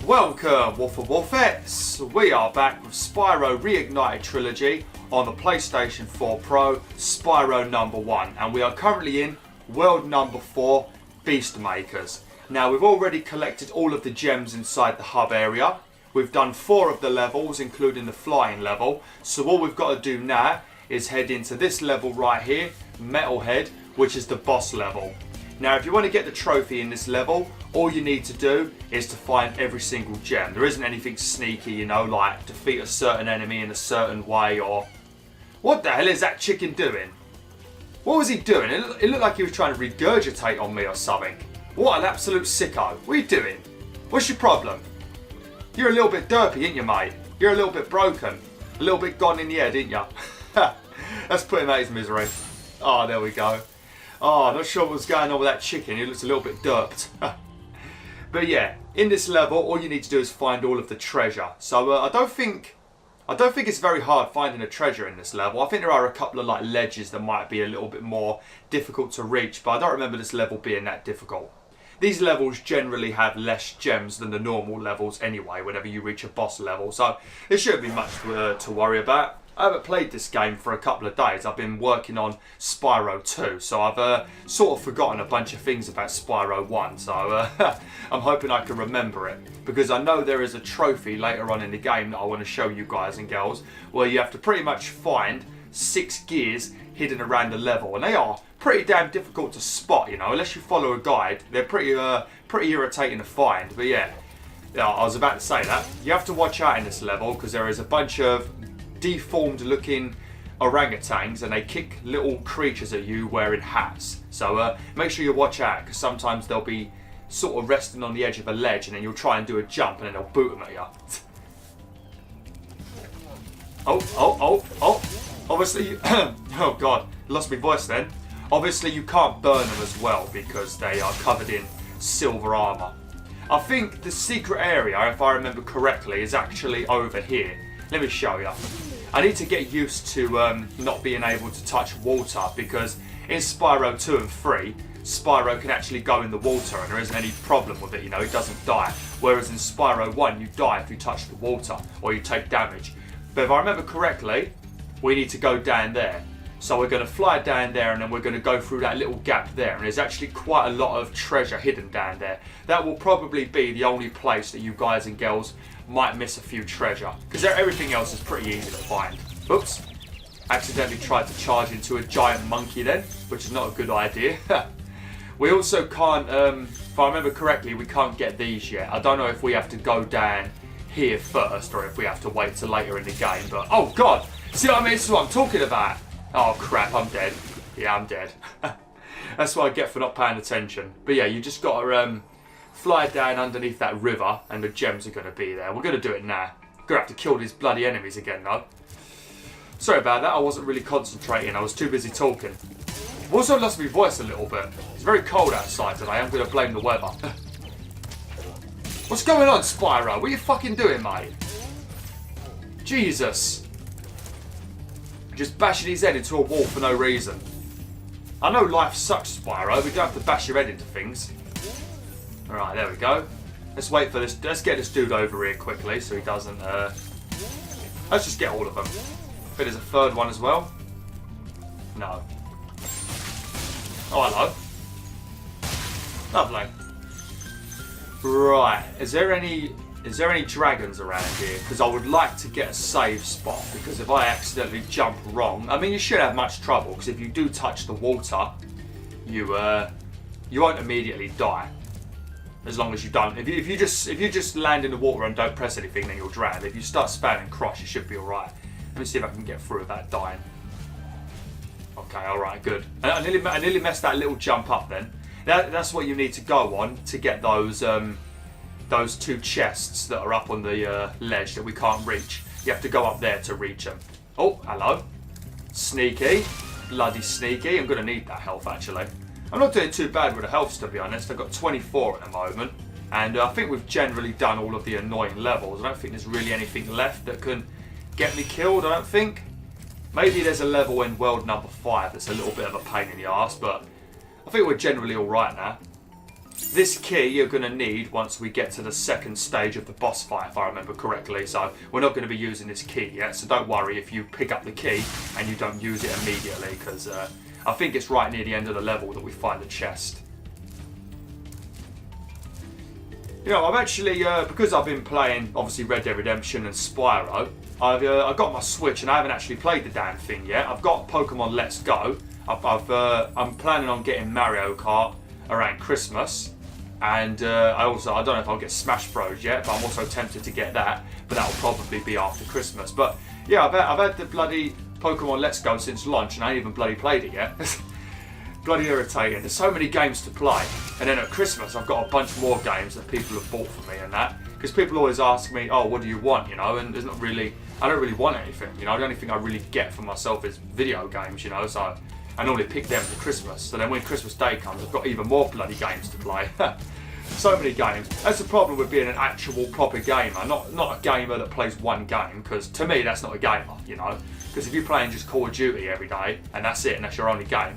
Welcome, BwolfTheWolfettes! We are back with Spyro Reignited Trilogy on the PlayStation 4 Pro, Spyro number 1, and we are currently in world number 4, Beast Makers. Now, we've already collected all of the gems inside the hub area. We've done 4 of the levels, including the flying level, so all we've got to do now is head into this level right here, Metalhead, which is the boss level. Now, if you want to get the trophy in this level, all you need to do is to find every single gem. There isn't anything sneaky, you know, like defeat a certain enemy in a certain way or... What the hell is that chicken doing? What was he doing? It looked like he was trying to regurgitate on me or something. What an absolute sicko. What are you doing? What's your problem? You're a little bit derpy, ain't you, mate? You're a little bit broken. A little bit gone in the head, ain't you? Let's put him out his misery. Oh, there we go. Oh, not sure what's going on with that chicken. He looks a little bit derped. But yeah, in this level, all you need to do is find all of the treasure. So I don't think it's very hard finding a treasure in this level. I think there are a couple of like ledges that might be a little bit more difficult to reach, but I don't remember this level being that difficult. These levels generally have less gems than the normal levels anyway, whenever you reach a boss level. So there shouldn't be much to worry about. I haven't played this game for a couple of days. I've been working on Spyro 2, so I've sort of forgotten a bunch of things about Spyro 1, so I'm hoping I can remember it. Because I know there is a trophy later on in the game that I want to show you guys and girls, where you have to pretty much find 6 gears hidden around the level, and they are pretty damn difficult to spot, you know, unless you follow a guide. They're pretty irritating to find, but yeah, I was about to say that. You have to watch out in this level, because there is a bunch of deformed looking orangutans and they kick little creatures at you wearing hats. So make sure you watch out, because sometimes they'll be sort of resting on the edge of a ledge and then you'll try and do a jump and then they'll boot them at you. Oh. Obviously, oh god, lost my voice then. Obviously you can't burn them as well because they are covered in silver armour. I think the secret area, if I remember correctly, is actually over here. Let me show you. I need to get used to not being able to touch water, because in Spyro 2 and 3, Spyro can actually go in the water and there isn't any problem with it, you know, it doesn't die. Whereas in Spyro 1, you die if you touch the water or you take damage. But if I remember correctly, we need to go down there. So we're going to fly down there and then we're going to go through that little gap there. And there's actually quite a lot of treasure hidden down there. That will probably be the only place that you guys and girls might miss a few treasure, because everything else is pretty easy to find. Oops, accidentally tried to charge into a giant monkey then, which is not a good idea. We also can't, if I remember correctly, we can't get these yet. I don't know if we have to go down here first or if we have to wait till later in the game, but oh god, see what I mean? This is what I'm talking about. Oh crap, I'm dead. Yeah, I'm dead. That's what I get for not paying attention. But yeah, you just got to fly down underneath that river and the gems are going to be there. We're going to do it now. Going to have to kill these bloody enemies again though. Sorry about that, I wasn't really concentrating. I was too busy talking. I've also lost my voice a little bit. It's very cold outside today. I'm going to blame the weather. What's going on, Spyro? What are you fucking doing, mate? Jesus. Just bashing his head into a wall for no reason. I know life sucks, Spyro. We don't have to bash your head into things. Alright, there we go. Let's wait for this. Let's get this dude over here quickly so he doesn't... Let's just get all of them. But there's a third one as well. No. Oh, hello. Lovely. Right. Is there any dragons around here? Because I would like to get a save spot, because if I accidentally jump wrong... I mean, you shouldn't have much trouble, because if you do touch the water, you won't immediately die. As long as you don't. If you just land in the water and don't press anything, then you'll drown. If you start spamming cross, you should be alright. Let me see if I can get through without dying. Okay, alright, good. I nearly messed that little jump up then. That's what you need to go on to get those 2 chests that are up on the ledge that we can't reach. You have to go up there to reach them. Oh, hello. Sneaky. Bloody sneaky. I'm going to need that health, actually. I'm not doing too bad with the healths, to be honest. I've got 24 at the moment. And I think we've generally done all of the annoying levels. I don't think there's really anything left that can get me killed, I don't think. Maybe there's a level in world number 5 that's a little bit of a pain in the arse, but I think we're generally alright now. This key you're going to need once we get to the second stage of the boss fight, if I remember correctly. So we're not going to be using this key yet, so don't worry if you pick up the key and you don't use it immediately, because I think it's right near the end of the level that we find the chest. You know, I've actually, because I've been playing, obviously, Red Dead Redemption and Spyro, I've got my Switch and I haven't actually played the damn thing yet. I've got Pokemon Let's Go. I'm planning on getting Mario Kart around Christmas. And I don't know if I'll get Smash Bros yet, but I'm also tempted to get that. But that'll probably be after Christmas. But yeah, I've had the bloody Pokemon Let's Go since launch and I ain't even bloody played it yet. Bloody irritating. There's so many games to play. And then at Christmas, I've got a bunch more games that people have bought for me and that. Because people always ask me, oh, what do you want, you know? And there's not really, I don't really want anything, you know? The only thing I really get for myself is video games, you know? So I normally pick them for Christmas. So then when Christmas Day comes, I've got even more bloody games to play. So many games. That's the problem with being an actual proper gamer, not a gamer that plays one game, because to me that's not a gamer, you know? Because if you're playing just Call of Duty every day, and that's it, and that's your only game,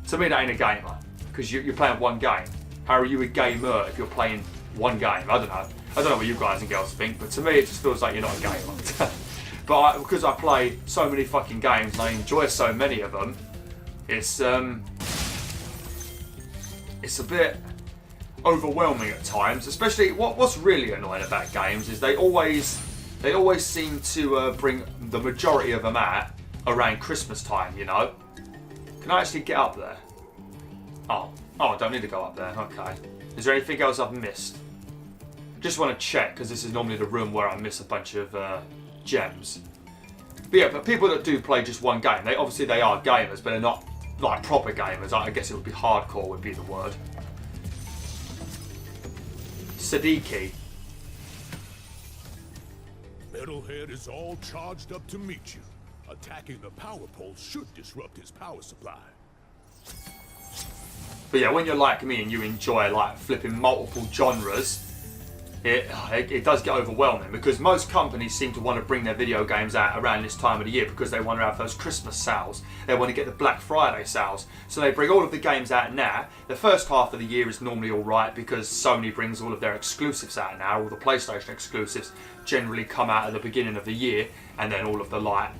to me that ain't a gamer, because you're playing one game. How are you a gamer if you're playing one game? I don't know what you guys and girls think, but to me it just feels like you're not a gamer. But because I play so many fucking games and I enjoy so many of them, it's a bit overwhelming at times. Especially what's really annoying about games is they always seem to bring the majority of them out around Christmas time, you know. Can I actually get up there? Oh, I don't need to go up there. Okay. Is there anything else I've missed? Just want to check, because this is normally the room where I miss a bunch of gems. But yeah, but people that do play just one game, they are gamers, but they're not like proper gamers. I guess it would be hardcore would be the word. Siddiqui. Metalhead is all charged up to meet you. Attacking the power pole should disrupt his power supply. But yeah, when you're like me and you enjoy like flipping multiple genres, it does get overwhelming, because most companies seem to want to bring their video games out around this time of the year because they want to have those Christmas sales. They want to get the Black Friday sales. So they bring all of the games out now. The first half of the year is normally alright because Sony brings all of their exclusives out now. All the PlayStation exclusives generally come out at the beginning of the year, and then all of the like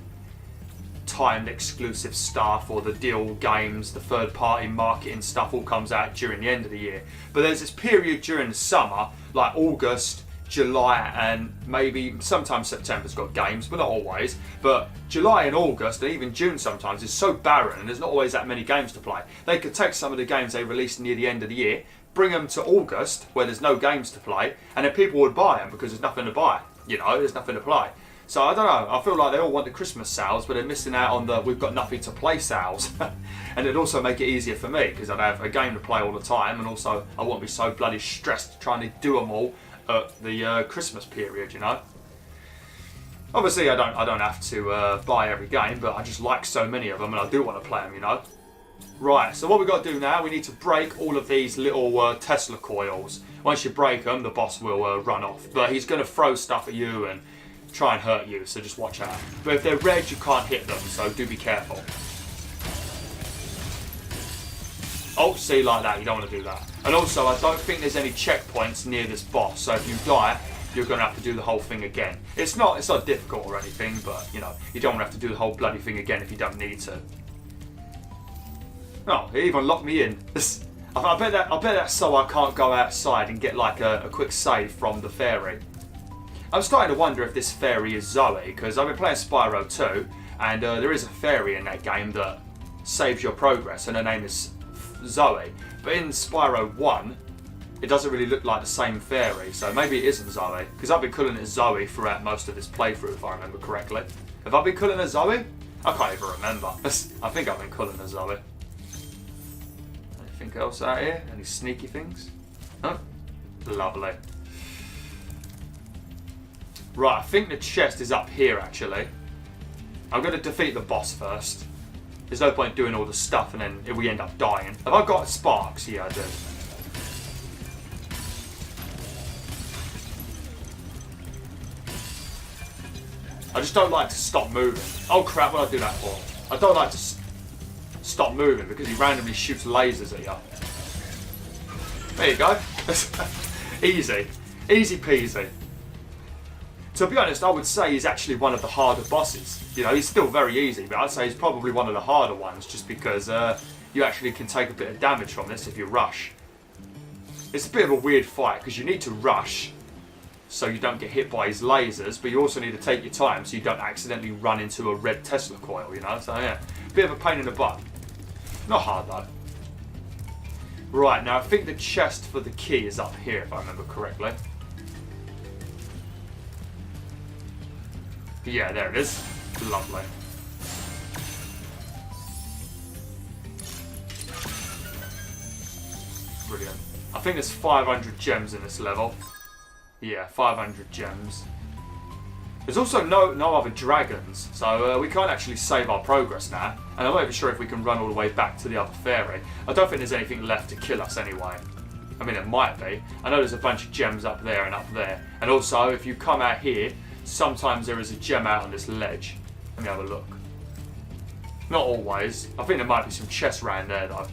timed exclusive stuff or the deal games, the third party marketing stuff all comes out during the end of the year. But there's this period during the summer, like August, July, and maybe sometimes September's got games, but not always. But July and August, and even June sometimes, is so barren and there's not always that many games to play. They could take some of the games they released near the end of the year, bring them to August where there's no games to play, and then people would buy them because there's nothing to buy, you know, there's nothing to play. So I don't know, I feel like they all want the Christmas sales, but they're missing out on the we've got nothing to play sales. And it'd also make it easier for me, because I'd have a game to play all the time, and also I won't be so bloody stressed trying to do them all at the Christmas period, you know. Obviously I don't have to buy every game, but I just like so many of them and I do want to play them, you know. Right, so what we've got to do now, we need to break all of these little Tesla coils. Once you break them, the boss will run off, but he's going to throw stuff at you and try and hurt you, so just watch out. But if they're red, you can't hit them, so do be careful. Oh, see, like that, you don't want to do that. And also, I don't think there's any checkpoints near this boss, so if you die, you're going to have to do the whole thing again. It's not difficult or anything, but, you know, you don't want to have to do the whole bloody thing again if you don't need to. Oh, it even locked me in. I bet that's so I can't go outside and get like a quick save from the fairy. I'm starting to wonder if this fairy is Zoe, because I've been playing Spyro 2, and there is a fairy in that game that saves your progress, and her name is Zoe. But in Spyro 1, it doesn't really look like the same fairy, so maybe it isn't Zoe, because I've been calling it Zoe throughout most of this playthrough, if I remember correctly. Have I been calling her Zoe? I can't even remember. I think I've been calling her Zoe. Anything else out here? Any sneaky things? Oh, lovely. Right, I think the chest is up here actually. I'm going to defeat the boss first. There's no point doing all the stuff and then we end up dying. Have I got sparks? Yeah, I do. I just don't like to stop moving. Oh crap, what did I do that for? I don't like to stop moving because he randomly shoots lasers at you. There you go. Easy. Easy peasy. To be honest, I would say he's actually one of the harder bosses. You know, he's still very easy, but I'd say he's probably one of the harder ones just because you actually can take a bit of damage from this if you rush. It's a bit of a weird fight because you need to rush so you don't get hit by his lasers, but you also need to take your time so you don't accidentally run into a red Tesla coil, you know? So yeah, bit of a pain in the butt. Not hard though. Right, now I think the chest for the key is up here if I remember correctly. Yeah, there it is. Lovely. Brilliant. I think there's 500 gems in this level. Yeah, 500 gems. There's also no other dragons, so we can't actually save our progress now. And I'm not even sure if we can run all the way back to the other fairy. I don't think there's anything left to kill us anyway. I mean, it might be. I know there's a bunch of gems up there and up there. And also, if you come out here, sometimes there is a gem out on this ledge. Let me have a look. Not always. I think there might be some chests around there though.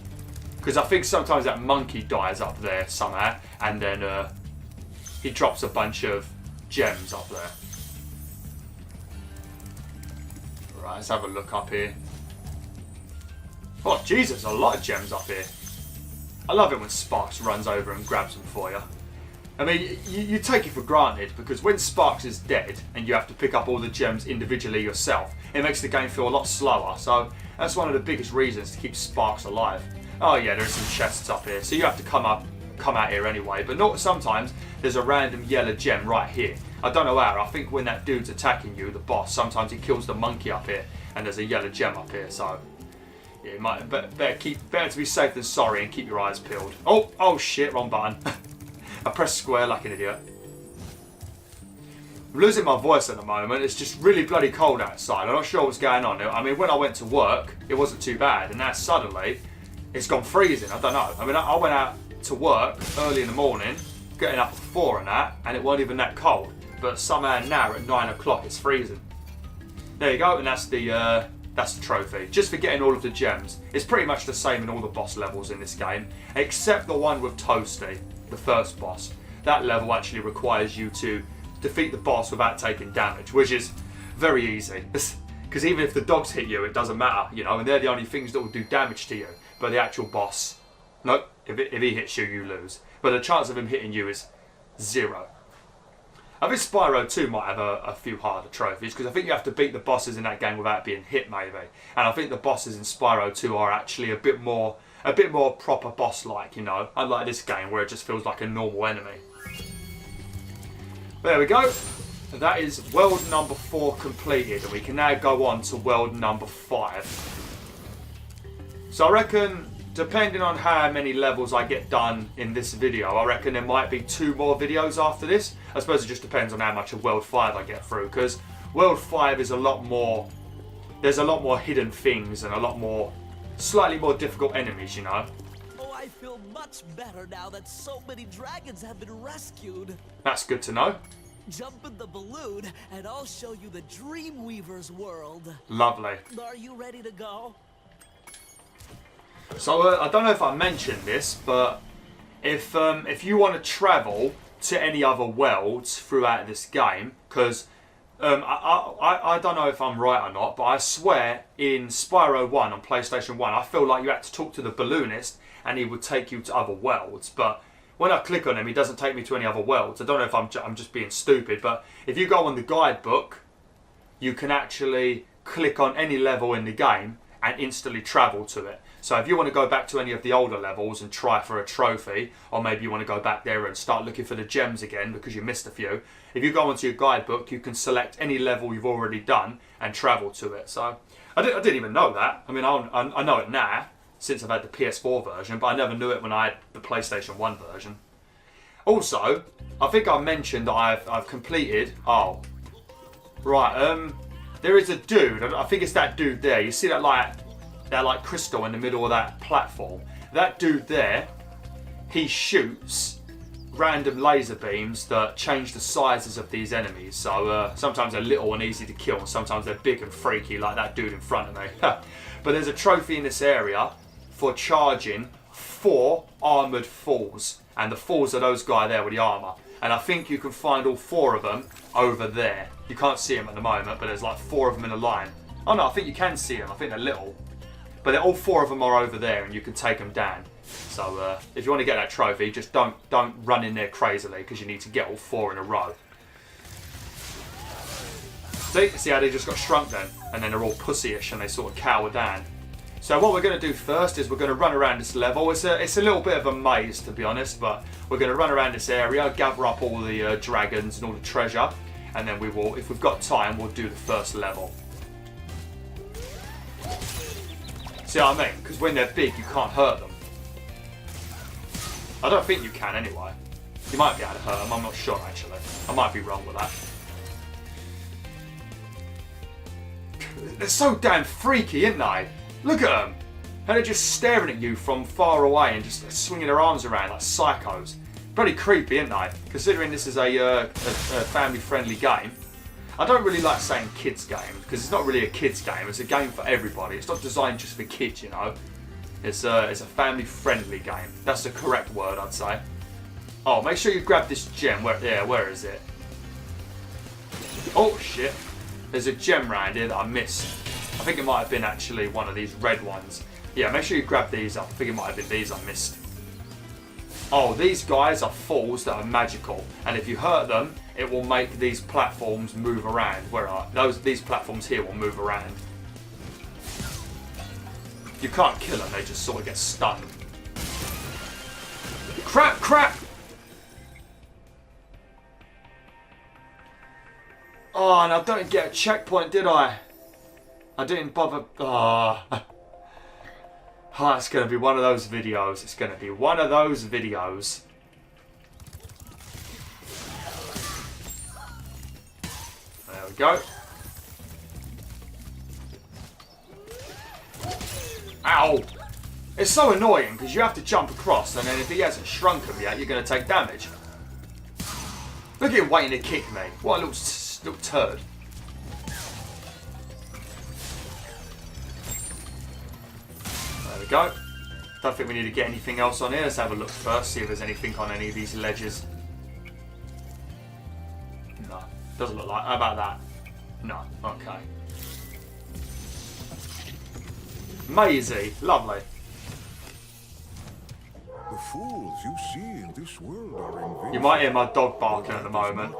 Because I think sometimes that monkey dies up there somehow. And then he drops a bunch of gems up there. Right, let's have a look up here. Oh Jesus, a lot of gems up here. I love it when Sparks runs over and grabs them for you. I mean, you take it for granted because when Sparks is dead and you have to pick up all the gems individually yourself, it makes the game feel a lot slower. So that's one of the biggest reasons to keep Sparks alive. Oh yeah, there's some chests up here, so you have to come out here anyway. But not sometimes there's a random yellow gem right here. I don't know how. I think when that dude's attacking you, the boss, sometimes he kills the monkey up here, and there's a yellow gem up here. So yeah, you might better to be safe than sorry and keep your eyes peeled. Oh shit, wrong button. I pressed square like an idiot. I'm losing my voice at the moment. It's just really bloody cold outside. I'm not sure what's going on. I mean, when I went to work, it wasn't too bad, and now suddenly it's gone freezing. I don't know. I mean, I went out to work early in the morning, getting up at 4 and that, and it wasn't even that cold. But somehow now at 9 o'clock it's freezing. There you go, and that's the trophy. Just for getting all of the gems. It's pretty much the same in all the boss levels in this game, except the one with Toasty, the first boss. That level actually requires you to defeat the boss without taking damage, which is very easy. Because even if the dogs hit you, it doesn't matter, you know, and they're the only things that will do damage to you. But the actual boss, nope, if he hits you, you lose. But the chance of him hitting you is 0. I think Spyro 2 might have a few harder trophies, because I think you have to beat the bosses in that game without being hit, maybe. And I think the bosses in Spyro 2 are actually a bit more proper boss-like, you know, unlike this game where it just feels like a normal enemy. There we go. That is world number 4 completed, and we can now go on to world number 5. So I reckon, depending on how many levels I get done in this video, I reckon there might be 2 more videos after this. I suppose it just depends on how much of World 5 I get through, because World 5 is a lot more, there's a lot more hidden things and a lot more, slightly more difficult enemies, you know. Oh, I feel much better now that so many dragons have been rescued. That's good to know. Jump in the balloon and I'll show you the Dreamweaver's world. Lovely. Are you ready to go? So I don't know if I mentioned this, but if you want to travel to any other worlds throughout this game, because I don't know if I'm right or not, but I swear in Spyro 1 on PlayStation 1, I feel like you had to talk to the balloonist and he would take you to other worlds. But when I click on him, he doesn't take me to any other worlds. I don't know if I'm just being stupid, but if you go on the guidebook, you can actually click on any level in the game and instantly travel to it. So if you want to go back to any of the older levels and try for a trophy, or maybe you want to go back there and start looking for the gems again because you missed a few, if you go onto your guidebook, you can select any level you've already done and travel to it. So I didn't even know that. I mean, I know it now since I've had the PS4 version, but I never knew it when I had the PlayStation 1 version. Also, I think I mentioned that I've completed. Oh, right. There is a dude. I think it's that dude there. You see that like crystal in the middle of that platform. That dude there, he shoots random laser beams that change the sizes of these enemies. So sometimes they're little and easy to kill, and sometimes they're big and freaky like that dude in front of me. But there's a trophy in this area for charging 4 armoured falls. And the falls are those guys there with the armour. And I think you can find all 4 of them over there. You can't see them at the moment, but there's like 4 of them in a line. Oh no, I think you can see them. I think they're little. But all 4 of them are over there and you can take them down. So if you want to get that trophy, just don't run in there crazily because you need to get all 4 in a row. See how they just got shrunk then? And then they're all pussyish and they sort of cower down. So what we're going to do first is we're going to run around this level. It's a little bit of a maze, to be honest, but we're going to run around this area, gather up all the dragons and all the treasure, and then we will, if we've got time, we'll do the first level. See what I mean? Because when they're big, you can't hurt them. I don't think you can anyway. You might be able to hurt them, I'm not sure actually. I might be wrong with that. They're so damn freaky, aren't they? Look at them! And they're just staring at you from far away and just swinging their arms around like psychos. Pretty creepy, aren't they? Considering this is a family-friendly game. I don't really like saying kids game because it's not really a kids game. It's a game for everybody. It's not designed just for kids, you know. It's a family-friendly game. That's the correct word, I'd say. Oh, make sure you grab this gem. Where is it? Oh shit! There's a gem round here that I missed. I think it might have been actually one of these red ones. Yeah, make sure you grab these up. I think it might have been these I missed. Oh, these guys are falls that are magical, and if you hurt them, it will make these platforms move around. Where are these platforms here will move around. You can't kill them; they just sort of get stunned. Crap! Oh, and I don't get a checkpoint, did I? I didn't bother. Oh, it's going to be one of those videos. It's going to be one of those videos. There we go. Ow! It's so annoying because you have to jump across, and then if he hasn't shrunk him yet, you're going to take damage. Look at him waiting to kick me. What a little turd. There we go. Don't think we need to get anything else on here. Let's have a look first, see if there's anything on any of these ledges. No, doesn't look like. How about that? No, okay. Mazy, lovely. The fools you see in this world are invincible. You might hear my dog barking at the moment.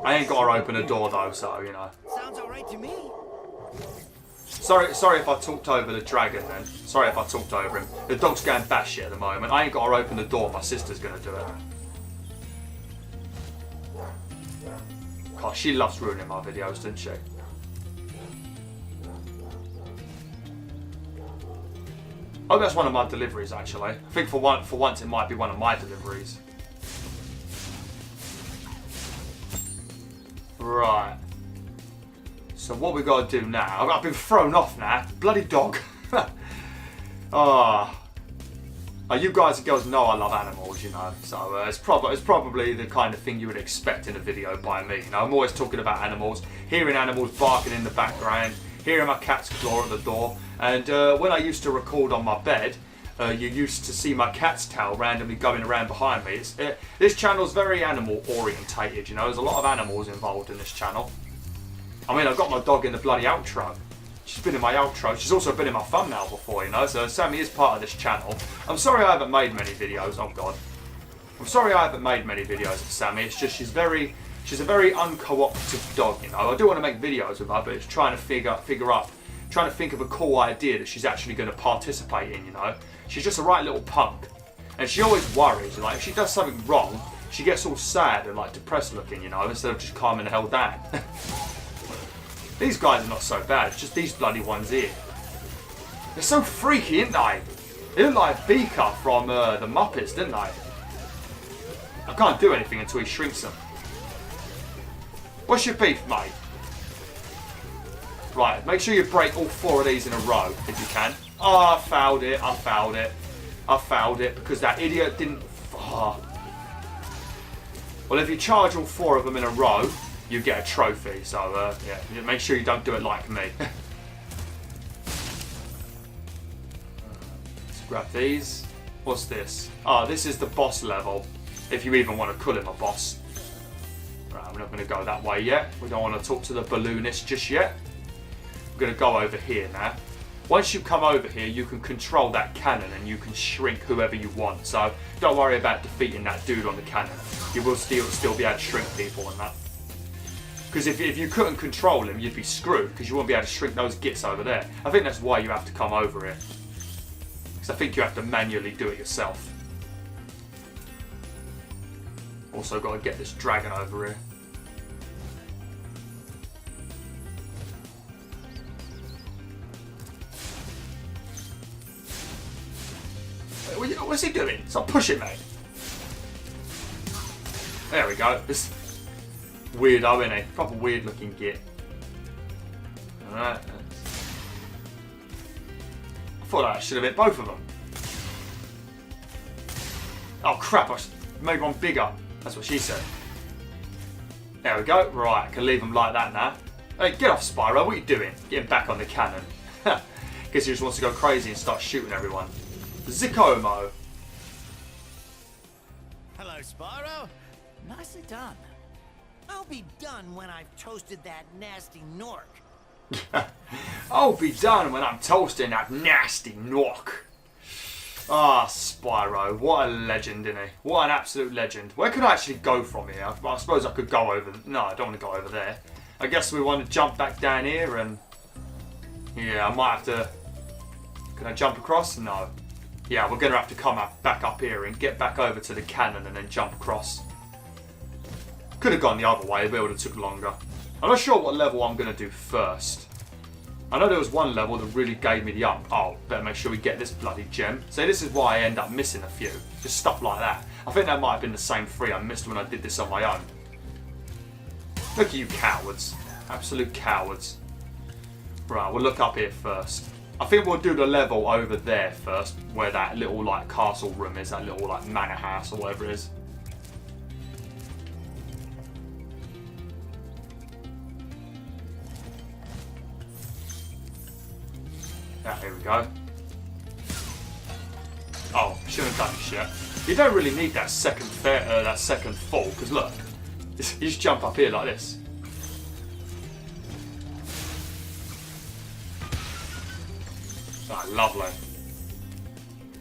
I ain't got to open the door though, so you know. Sounds alright to me. Sorry if I talked over the dragon then. Sorry if I talked over him. The dog's going batshit at the moment. I ain't got to open the door. My sister's going to do it. God, she loves ruining my videos, doesn't she? Oh, that's one of my deliveries actually. I think for once it might be one of my deliveries. Right. So what we got to do now? I've been thrown off now. Bloody dog. Oh, you guys and girls know I love animals, you know. So it's probably the kind of thing you would expect in a video by me. You know, I'm always talking about animals, hearing animals barking in the background, hearing my cat's claw at the door. And when I used to record on my bed, you used to see my cat's tail randomly going around behind me. This channel's very animal orientated, you know. There's a lot of animals involved in this channel. I mean, I've got my dog in the bloody outro. She's been in my outro. She's also been in my thumbnail before, you know. So Sammy is part of this channel. I'm sorry I haven't made many videos. Oh God. I'm sorry I haven't made many videos of Sammy. It's just she's a very uncooperative dog, you know. I do want to make videos with her, but it's trying to trying to think of a cool idea that she's actually going to participate in, you know. She's just a right little punk. And she always worries, like if she does something wrong, she gets all sad and like depressed looking, you know, instead of just calming the hell down. These guys are not so bad, it's just these bloody ones here. They're so freaky, aren't they? They look like Beaker from the Muppets, didn't they? I can't do anything until he shrinks them. What's your beef, mate? Right, make sure you break all 4 of these in a row, if you can. Oh, I fouled it because that idiot didn't... Oh. Well, if you charge all 4 of them in a row, you get a trophy. So, yeah, make sure you don't do it like me. Let's grab these. What's this? Oh, this is the boss level. If you even want to call him a boss. Right, we're not going to go that way yet. We don't want to talk to the balloonist just yet. We're going to go over here now. Once you come over here, you can control that cannon and you can shrink whoever you want. So don't worry about defeating that dude on the cannon. You will still be able to shrink people on that. Because if you couldn't control him, you'd be screwed because you won't be able to shrink those gits over there. I think that's why you have to come over here. Because I think you have to manually do it yourself. Also got to get this dragon over here. What's he doing? Stop pushing me. There we go. This weirdo, isn't he? Proper weird looking git. Alright. I thought I should have hit both of them. Oh crap, I made one bigger. That's what she said. There we go. Right, I can leave them like that now. Hey, get off, Spyro. What are you doing? Getting back on the cannon. Guess he just wants to go crazy and start shooting everyone. Zikomo. Hello, Spyro. Nicely done. I'll be done when I've toasted that nasty Nork. I'll be done when I'm toasting that nasty Nork. Ah, Spyro. What a legend, isn't he? What an absolute legend. Where could I actually go from here? I suppose I could go over... No, I don't want to go over there. I guess we want to jump back down here and... Yeah, I might have to... Can I jump across? No. Yeah, we're going to have to come back up here and get back over to the cannon and then jump across. Could have gone the other way, but it would have took longer. I'm not sure what level I'm going to do first. I know there was one level that really gave me the up. Oh, better make sure we get this bloody gem. So this is why I end up missing a few. Just stuff like that. I think that might have been the same 3 I missed when I did this on my own. Look at you cowards. Absolute cowards. Right, we'll look up here first. I think we'll do the level over there first, where that little like castle room is, that little like manor house or whatever it is. Yeah, here we go. Oh, shouldn't have done this yet. You don't really need that second fall, because look, you just jump up here like this. Oh, lovely.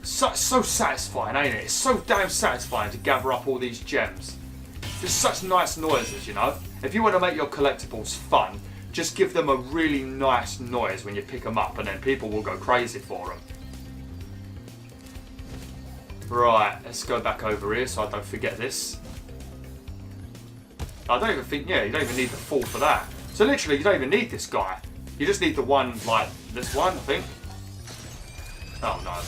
So satisfying, ain't it? It's so damn satisfying to gather up all these gems. Just such nice noises, you know? If you want to make your collectibles fun, just give them a really nice noise when you pick them up and then people will go crazy for them. Right, let's go back over here so I don't forget this. I don't even think, yeah, you don't even need the fall for that. So literally, you don't even need this guy. You just need the one, like, this one, I think. Oh no.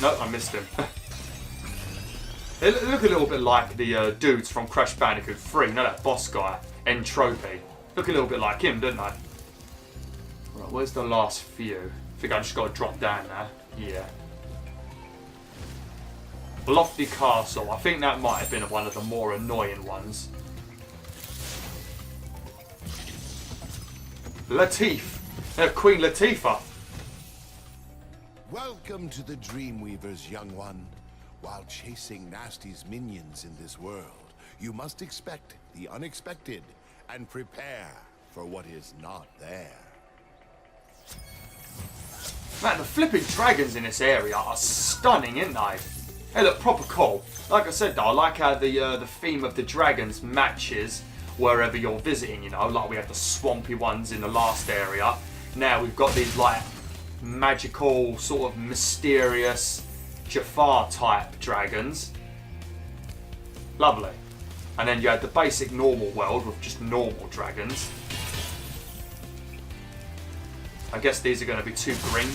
No, I missed him. They look a little bit like the dudes from Crash Bandicoot 3. You know that boss guy, Entropy. Look a little bit like him, don't they? Right, where's the last few? I think I just got to drop down now. Yeah. Lofty Castle. I think that might have been one of the more annoying ones. Latif. Queen Latifah. Welcome to the Dreamweavers, young one. While chasing Nasty's minions in this world, you must expect the unexpected and prepare for what is not there. Man, the flipping dragons in this area are stunning, aren't they? They look proper cool. Like I said though, I like how the theme of the dragons matches wherever you're visiting, you know, like we had the swampy ones in the last area. Now we've got these like magical, sort of mysterious Jafar type dragons. Lovely. And then you had the basic normal world with just normal dragons. I guess these are going to be too green.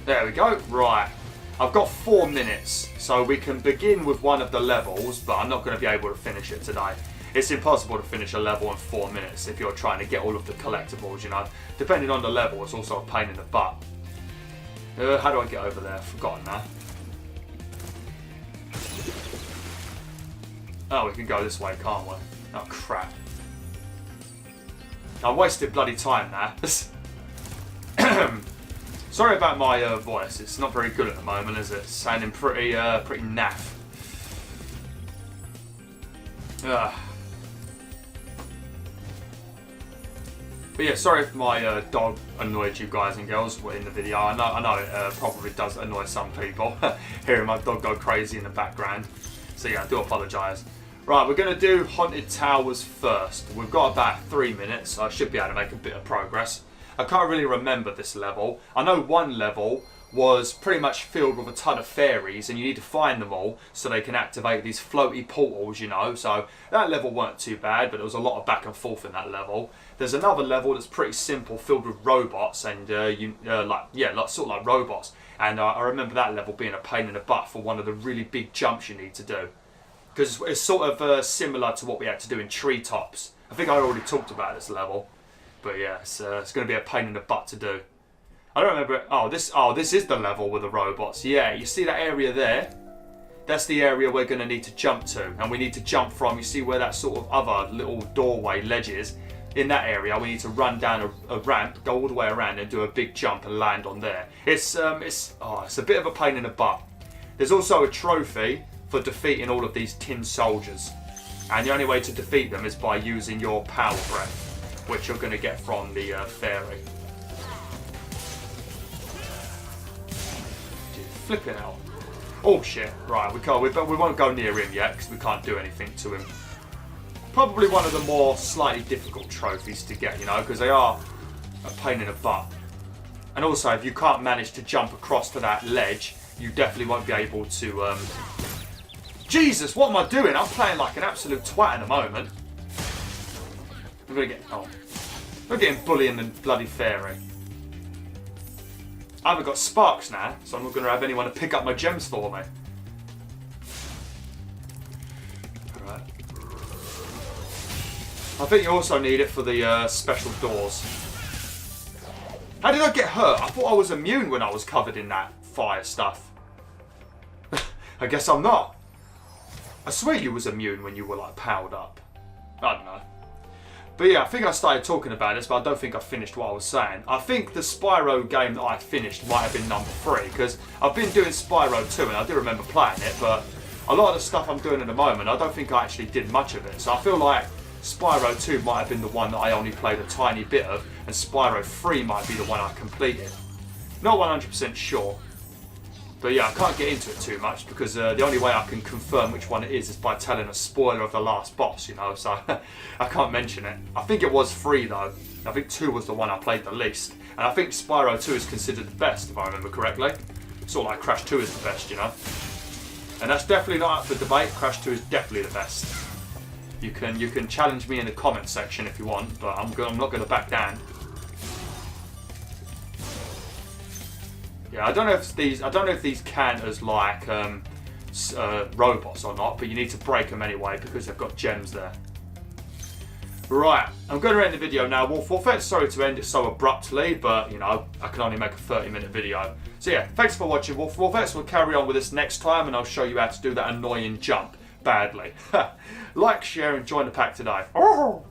There we go. Right. I've got 4 minutes, so we can begin with one of the levels, but I'm not going to be able to finish it today. It's impossible to finish a level in 4 minutes if you're trying to get all of the collectibles, you know. Depending on the level, it's also a pain in the butt. How do I get over there? I've forgotten now. Oh, we can go this way, can't we? Oh, crap. I wasted bloody time now. Sorry about my voice. It's not very good at the moment, is it? It's sounding pretty naff. But yeah, sorry if my dog annoyed you guys and girls in the video. I know it probably does annoy some people, hearing my dog go crazy in the background. So yeah, I do apologise. Right, we're going to do Haunted Towers first. We've got about 3 minutes, so I should be able to make a bit of progress. I can't really remember this level. I know one level was pretty much filled with a ton of fairies, and you need to find them all so they can activate these floaty portals, you know. So that level weren't too bad, but there was a lot of back and forth in that level. There's another level that's pretty simple, filled with robots, and sort of like robots. And I remember that level being a pain in the butt for one of the really big jumps you need to do, because it's sort of similar to what we had to do in Treetops. I think I already talked about this level, but yeah, it's going to be a pain in the butt to do. I don't remember. Oh, this is the level with the robots. Yeah, you see that area there? That's the area we're going to need to jump to, and we need to jump from. You see where that sort of other little doorway ledge is? In that area, we need to run down a ramp, go all the way around, and do a big jump and land on there. It's a bit of a pain in the butt. There's also a trophy for defeating all of these tin soldiers, and the only way to defeat them is by using your power breath, which you're going to get from the fairy. Flipping out. Oh shit, right, we won't go near him yet because we can't do anything to him. Probably one of the more slightly difficult trophies to get, you know, because they are a pain in the butt. And also, if you can't manage to jump across to that ledge, you definitely won't be able to, Jesus, what am I doing? I'm playing like an absolute twat at the moment. We're getting bullying the bloody fairy. I haven't got sparks now, so I'm not going to have anyone to pick up my gems for me. Alright. I think you also need it for the special doors. How did I get hurt? I thought I was immune when I was covered in that fire stuff. I guess I'm not. I swear you was immune when you were like powered up. I don't know. But yeah, I think I started talking about this, but I don't think I finished what I was saying. I think the Spyro game that I finished might have been number 3, because I've been doing Spyro 2 and I do remember playing it, but a lot of the stuff I'm doing at the moment, I don't think I actually did much of it. So I feel like Spyro 2 might have been the one that I only played a tiny bit of, and Spyro 3 might be the one I completed. Not 100% sure. But yeah, I can't get into it too much because the only way I can confirm which one it is by telling a spoiler of the last boss, you know, so I can't mention it. I think it was 3 though. I think 2 was the one I played the least. And I think Spyro 2 is considered the best, if I remember correctly. Sort of like Crash 2 is the best, you know. And that's definitely not up for debate. Crash 2 is definitely the best. You can challenge me in the comment section if you want, but I'm not going to back down. Yeah, I don't know if these count as like robots or not, but you need to break them anyway because they've got gems there. Right, I'm going to end the video now, BwolfTheWolf. Sorry to end it so abruptly, but you know, I can only make a 30-minute video. So yeah, thanks for watching, BwolfTheWolf. We'll carry on with this next time, and I'll show you how to do that annoying jump badly. Like, share, and join the pack today. Oh!